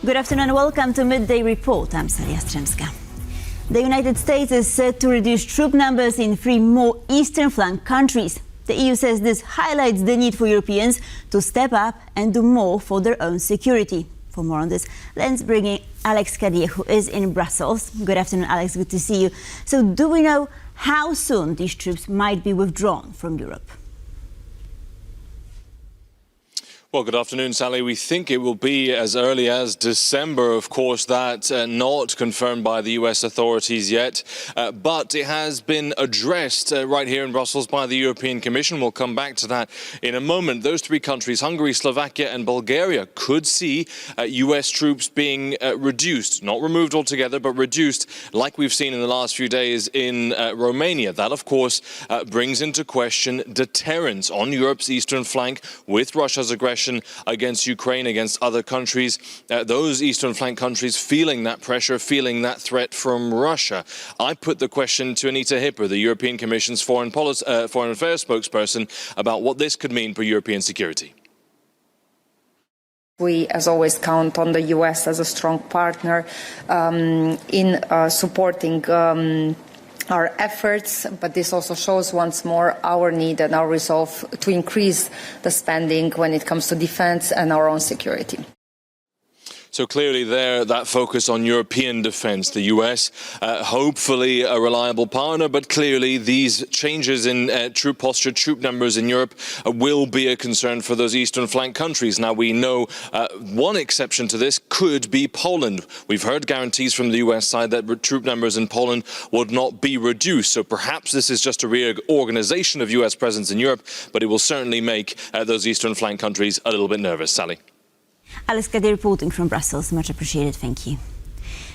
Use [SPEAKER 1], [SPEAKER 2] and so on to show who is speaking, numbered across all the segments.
[SPEAKER 1] Good afternoon and welcome to Midday Report. I'm Saria Stremska. The United States is set to reduce troop numbers in 3 more eastern flank countries. The EU says this highlights the need for Europeans to step up and do more for their own security. For more on this, let's bring in Alex Kadir, who is in Brussels. Good afternoon, Alex. Good to see you. So do we know how soon these troops might be withdrawn from Europe?
[SPEAKER 2] Well, good afternoon, Sally. We think it will be as early as December. Of course, that's not confirmed by the US authorities yet, but it has been addressed right here in Brussels by the European Commission. We'll come back to that in a moment. Those 3 countries, Hungary, Slovakia and Bulgaria, could see US troops being reduced, not removed altogether, but reduced like we've seen in the last few days in Romania. That, of course, brings into question deterrence on Europe's eastern flank with Russia's aggression against Ukraine, against other countries, those eastern flank countries feeling that pressure, feeling that threat from Russia. I put the question to Anita Hipper, the European Commission's foreign affairs spokesperson, about what this could mean for European security.
[SPEAKER 3] We, as always, count on the US as a strong partner in supporting our efforts, but this also shows once more our need and our resolve to increase the spending when it comes to defense and our own security.
[SPEAKER 2] So clearly there, that focus on European defense, the US, hopefully a reliable partner, but clearly these changes in troop posture, troop numbers in Europe will be a concern for those eastern flank countries. Now we know one exception to this could be Poland. We've heard guarantees from the US side that troop numbers in Poland would not be reduced. So perhaps this is just a reorganization of US presence in Europe, but it will certainly make those eastern flank countries a little bit nervous. Sally.
[SPEAKER 1] Alex Kadir reporting from Brussels. Much appreciated. Thank you.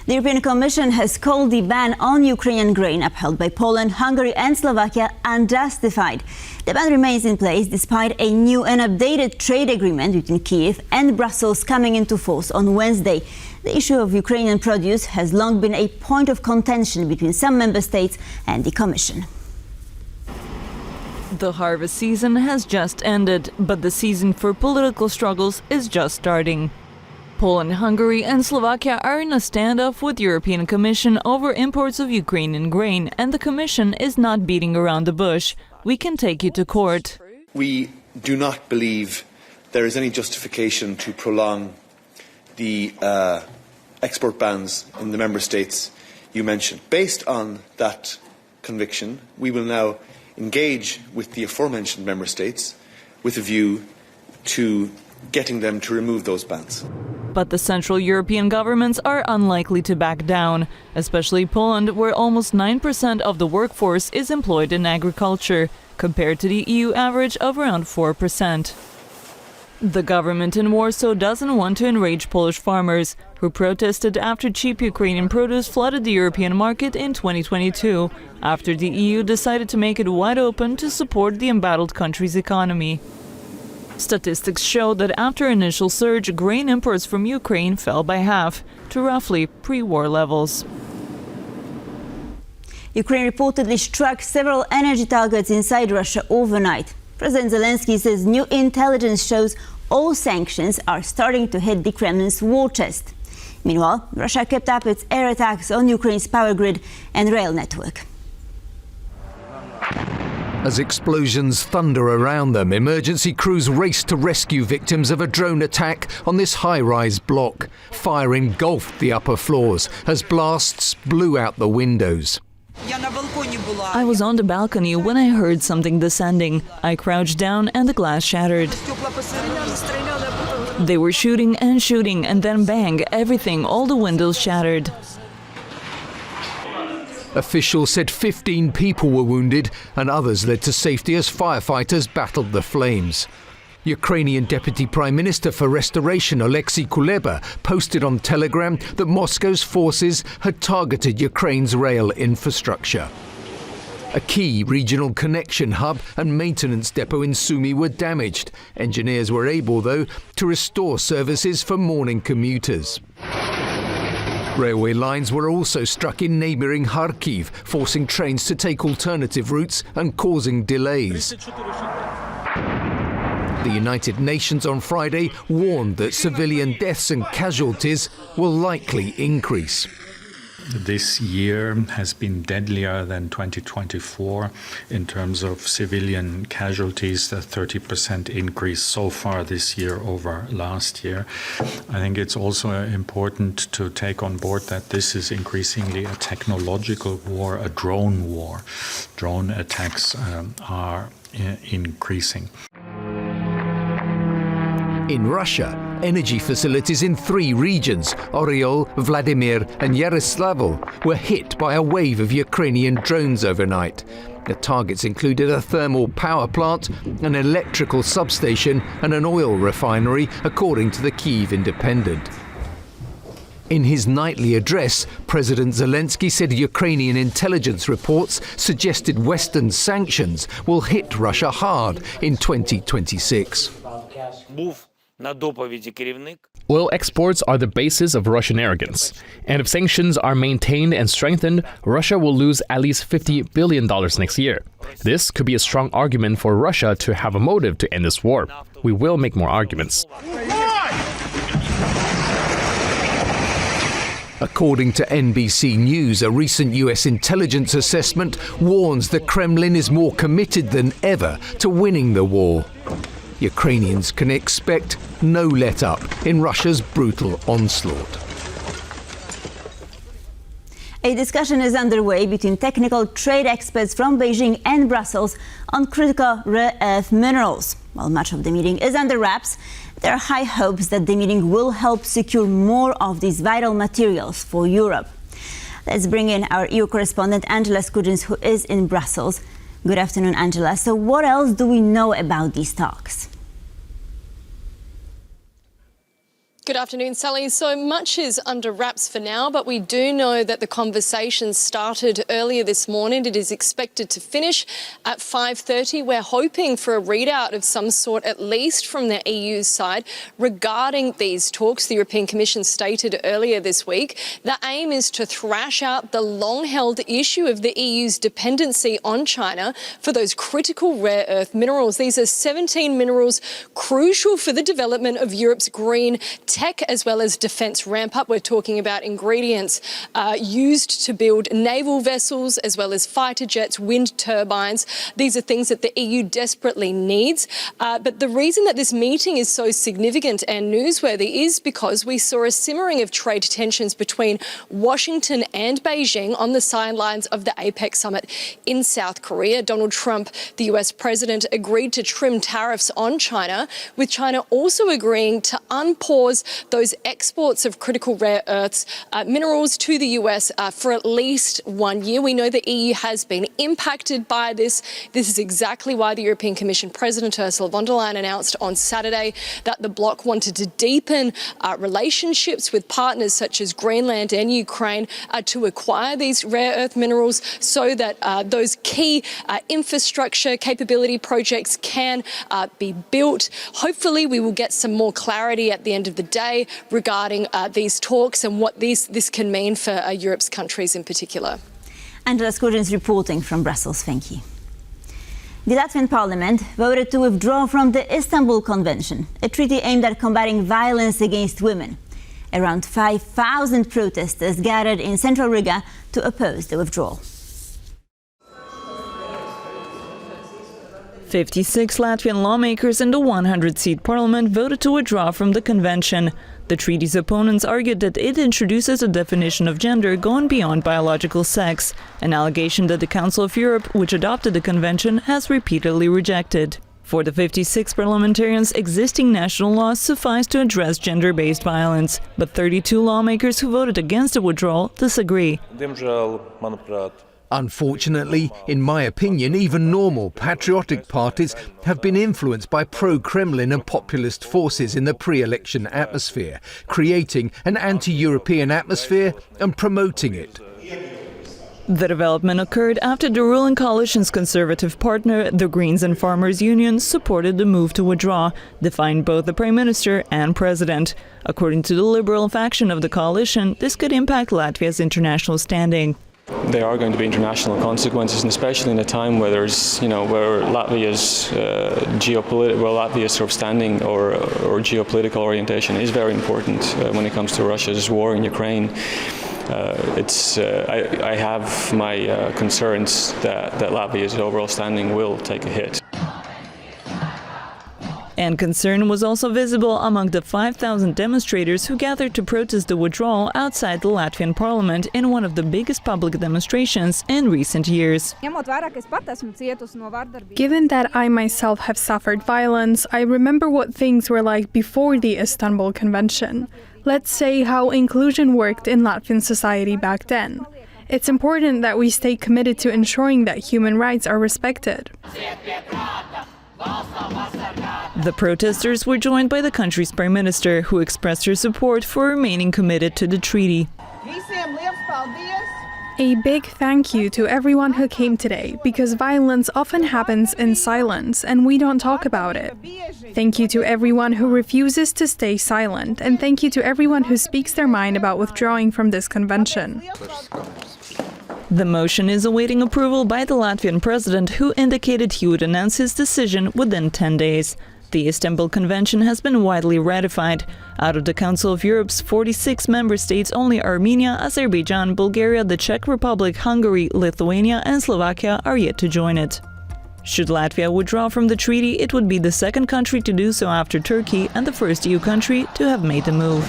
[SPEAKER 1] The European Commission has called the ban on Ukrainian grain upheld by Poland, Hungary and Slovakia unjustified. The ban remains in place despite a new and updated trade agreement between Kyiv and Brussels coming into force on Wednesday. The issue of Ukrainian produce has long been a point of contention between some member states and the Commission.
[SPEAKER 4] The harvest season has just ended, but the season for political struggles is just starting. Poland, Hungary and Slovakia are in a standoff with the European Commission over imports of Ukrainian grain, and the Commission is not beating around the bush. We can take you to court.
[SPEAKER 5] We do not believe there is any justification to prolong the export bans in the member states you mentioned. Based on that conviction, we will now engage with the aforementioned member states with a view to getting them to remove those bans.
[SPEAKER 4] But the Central European governments are unlikely to back down, especially Poland, where almost 9% of the workforce is employed in agriculture, compared to the EU average of around 4%. The government in Warsaw doesn't want to enrage Polish farmers, who protested after cheap Ukrainian produce flooded the European market in 2022, after the EU decided to make it wide open to support the embattled country's economy. Statistics show that after initial surge, grain imports from Ukraine fell by half, to roughly pre-war levels.
[SPEAKER 1] Ukraine reportedly struck several energy targets inside Russia overnight. President Zelenskyy says new intelligence shows all sanctions are starting to hit the Kremlin's war chest. Meanwhile, Russia kept up its air attacks on Ukraine's power grid and rail network.
[SPEAKER 6] As explosions thunder around them, emergency crews race to rescue victims of a drone attack on this high-rise block. Fire engulfed the upper floors as blasts blew out the windows.
[SPEAKER 4] I was on the balcony when I heard something descending. I crouched down and the glass shattered. They were shooting and then bang, everything, all the windows shattered.
[SPEAKER 6] Officials said 15 people were wounded and others led to safety as firefighters battled the flames. Ukrainian Deputy Prime Minister for Restoration Oleksiy Kuleba posted on Telegram that Moscow's forces had targeted Ukraine's rail infrastructure. A key regional connection hub and maintenance depot in Sumy were damaged. Engineers were able, though, to restore services for morning commuters. Railway lines were also struck in neighbouring Kharkiv, forcing trains to take alternative routes and causing delays. The United Nations on Friday warned that civilian deaths and casualties will likely increase.
[SPEAKER 7] This year has been deadlier than 2024 in terms of civilian casualties, a 30% increase so far this year over last year. I think it's also important to take on board that this is increasingly a technological war, a drone war. Drone attacks are increasing.
[SPEAKER 6] In Russia, energy facilities in 3 regions, Oryol, Vladimir and Yaroslavl, were hit by a wave of Ukrainian drones overnight. The targets included a thermal power plant, an electrical substation and an oil refinery, according to the Kyiv Independent. In his nightly address, President Zelenskyy said Ukrainian intelligence reports suggested Western sanctions will hit Russia hard in 2026.
[SPEAKER 8] Oil exports are the basis of Russian arrogance. And if sanctions are maintained and strengthened, Russia will lose at least $50 billion next year. This could be a strong argument for Russia to have a motive to end this war. We will make more arguments.
[SPEAKER 6] According to NBC News, a recent US intelligence assessment warns the Kremlin is more committed than ever to winning the war. Ukrainians can expect no let-up in Russia's brutal onslaught.
[SPEAKER 1] A discussion is underway between technical trade experts from Beijing and Brussels on critical rare earth minerals. While much of the meeting is under wraps, there are high hopes that the meeting will help secure more of these vital materials for Europe. Let's bring in our EU correspondent Angela Skujins, who is in Brussels. Good afternoon, Angela. So what else do we know about these talks?
[SPEAKER 9] Good afternoon, Sally. So much is under wraps for now, but we do know that the conversation started earlier this morning. It is expected to finish at 5:30. We're hoping for a readout of some sort, at least from the EU's side, regarding these talks. The European Commission stated earlier this week the aim is to thrash out the long-held issue of the EU's dependency on China for those critical rare earth minerals. These are 17 minerals crucial for the development of Europe's green tech as well as defence ramp-up. We're talking about ingredients used to build naval vessels as well as fighter jets, wind turbines. These are things that the EU desperately needs. But the reason that this meeting is so significant and newsworthy is because we saw a simmering of trade tensions between Washington and Beijing on the sidelines of the APEC summit in South Korea. Donald Trump, the US president, agreed to trim tariffs on China, with China also agreeing to unpause those exports of critical rare earths minerals to the US for at least 1 year. We know the EU has been impacted by this. This is exactly why the European Commission President Ursula von der Leyen announced on Saturday that the bloc wanted to deepen relationships with partners such as Greenland and Ukraine to acquire these rare earth minerals so that those key infrastructure capability projects can be built. Hopefully we will get some more clarity at the end of the day regarding these talks and what this can mean for Europe's countries in particular.
[SPEAKER 1] Angela Skujins reporting from Brussels. Thank you. The Latvian parliament voted to withdraw from the Istanbul Convention, a treaty aimed at combating violence against women. Around 5,000 protesters gathered in central Riga to oppose the withdrawal.
[SPEAKER 4] 56 Latvian lawmakers in the 100-seat parliament voted to withdraw from the convention. The treaty's opponents argued that it introduces a definition of gender going beyond biological sex, an allegation that the Council of Europe, which adopted the convention, has repeatedly rejected. For the 56 parliamentarians, existing national laws suffice to address gender-based violence, but 32 lawmakers who voted against the withdrawal disagree.
[SPEAKER 6] Unfortunately, in my opinion, even normal patriotic parties have been influenced by pro-Kremlin and populist forces in the pre-election atmosphere, creating an anti-European atmosphere and promoting it.
[SPEAKER 4] The development occurred after the ruling coalition's conservative partner, the Greens and Farmers Union, supported the move to withdraw, defying both the Prime Minister and President. According to the liberal faction of the coalition, this could impact Latvia's international standing.
[SPEAKER 10] There are going to be international consequences, and especially in a time where there's, where Latvia's Latvia's sort of standing or geopolitical orientation is very important when it comes to Russia's war in Ukraine. I have my concerns that Latvia's overall standing will take a hit.
[SPEAKER 4] And concern was also visible among the 5,000 demonstrators who gathered to protest the withdrawal outside the Latvian parliament in one of the biggest public demonstrations in recent years.
[SPEAKER 11] Given that I myself have suffered violence, I remember what things were like before the Istanbul Convention. Let's say how inclusion worked in Latvian society back then. It's important that we stay committed to ensuring that human rights are respected.
[SPEAKER 4] The protesters were joined by the country's prime minister, who expressed her support for remaining committed to the treaty.
[SPEAKER 11] A big thank you to everyone who came today, because violence often happens in silence and we don't talk about it. Thank you to everyone who refuses to stay silent, and thank you to everyone who speaks their mind about withdrawing from this convention.
[SPEAKER 4] The motion is awaiting approval by the Latvian president, who indicated he would announce his decision within 10 days. The Istanbul Convention has been widely ratified. Out of the Council of Europe's 46 member states, only Armenia, Azerbaijan, Bulgaria, the Czech Republic, Hungary, Lithuania and Slovakia are yet to join it. Should Latvia withdraw from the treaty, it would be the second country to do so after Turkey and the first EU country to have made the move.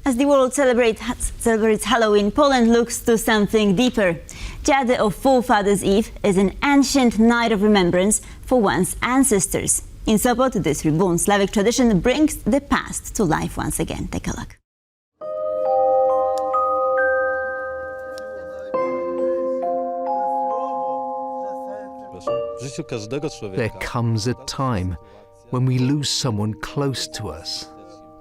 [SPEAKER 1] As the world celebrates Halloween, Poland looks to something deeper. Dziady or Forefathers' Eve is an ancient night of remembrance for one's ancestors. In Sopot, this reborn Slavic tradition brings the past to life once again. Take a look.
[SPEAKER 6] There comes a time when we lose someone close to us.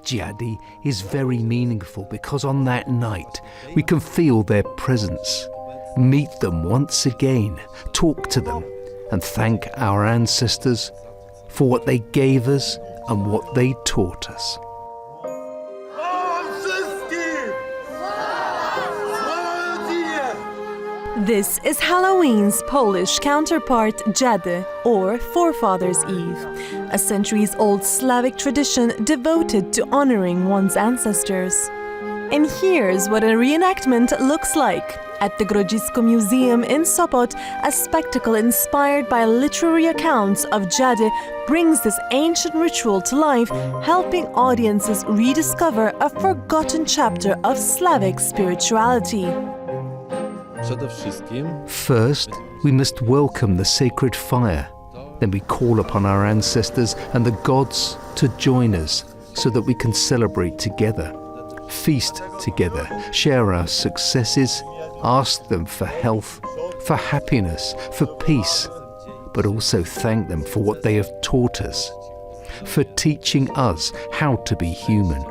[SPEAKER 6] Dziady is very meaningful because on that night we can feel their presence, meet them once again, talk to them and thank our ancestors for what they gave us and what they taught us.
[SPEAKER 12] This is Halloween's Polish counterpart, Dziady, or Forefathers' Eve, a centuries-old Slavic tradition devoted to honoring one's ancestors. And here's what a reenactment looks like. At the Grodzisko Museum in Sopot, a spectacle inspired by literary accounts of Dziady brings this ancient ritual to life, helping audiences rediscover a forgotten chapter of Slavic spirituality.
[SPEAKER 6] First, we must welcome the sacred fire. Then we call upon our ancestors and the gods to join us so that we can celebrate together, feast together, share our successes, ask them for health, for happiness, for peace, but also thank them for what they have taught us, for teaching us how to be human.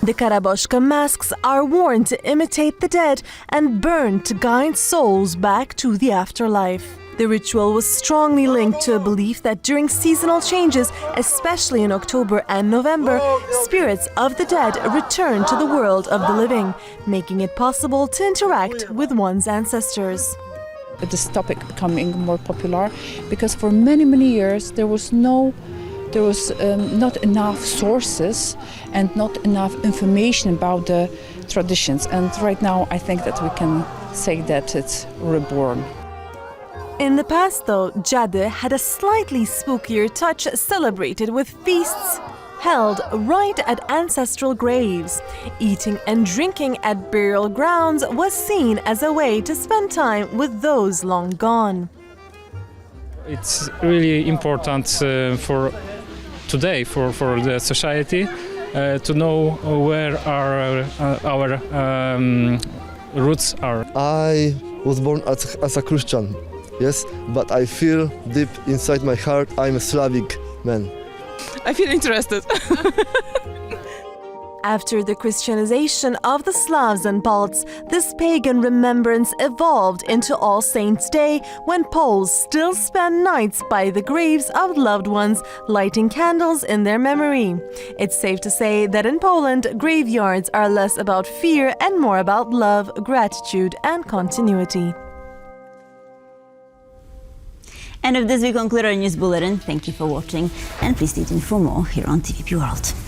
[SPEAKER 12] The Karaboshka masks are worn to imitate the dead and burned to guide souls back to the afterlife. The ritual was strongly linked to a belief that during seasonal changes, especially in October and November, spirits of the dead return to the world of the living, making it possible to interact with one's ancestors.
[SPEAKER 13] This topic becoming more popular because for many years there was not enough sources and not enough information about the traditions, and right now I think that we can say that it's reborn.
[SPEAKER 12] In the past though, Dziady had a slightly spookier touch, celebrated with feasts held right at ancestral graves. Eating and drinking at burial grounds was seen as a way to spend time with those long gone.
[SPEAKER 14] It's really important for today, for the society, to know where our roots are.
[SPEAKER 15] I was born as a Christian, yes, but I feel deep inside my heart I'm a Slavic man.
[SPEAKER 16] I feel interested.
[SPEAKER 12] After the Christianization of the Slavs and Balts, this pagan remembrance evolved into All Saints' Day, when Poles still spend nights by the graves of loved ones, lighting candles in their memory. It's safe to say that in Poland, graveyards are less about fear and more about love, gratitude, and continuity.
[SPEAKER 1] And with this, we conclude our news bulletin. Thank you for watching, and please stay tuned for more here on TVP World.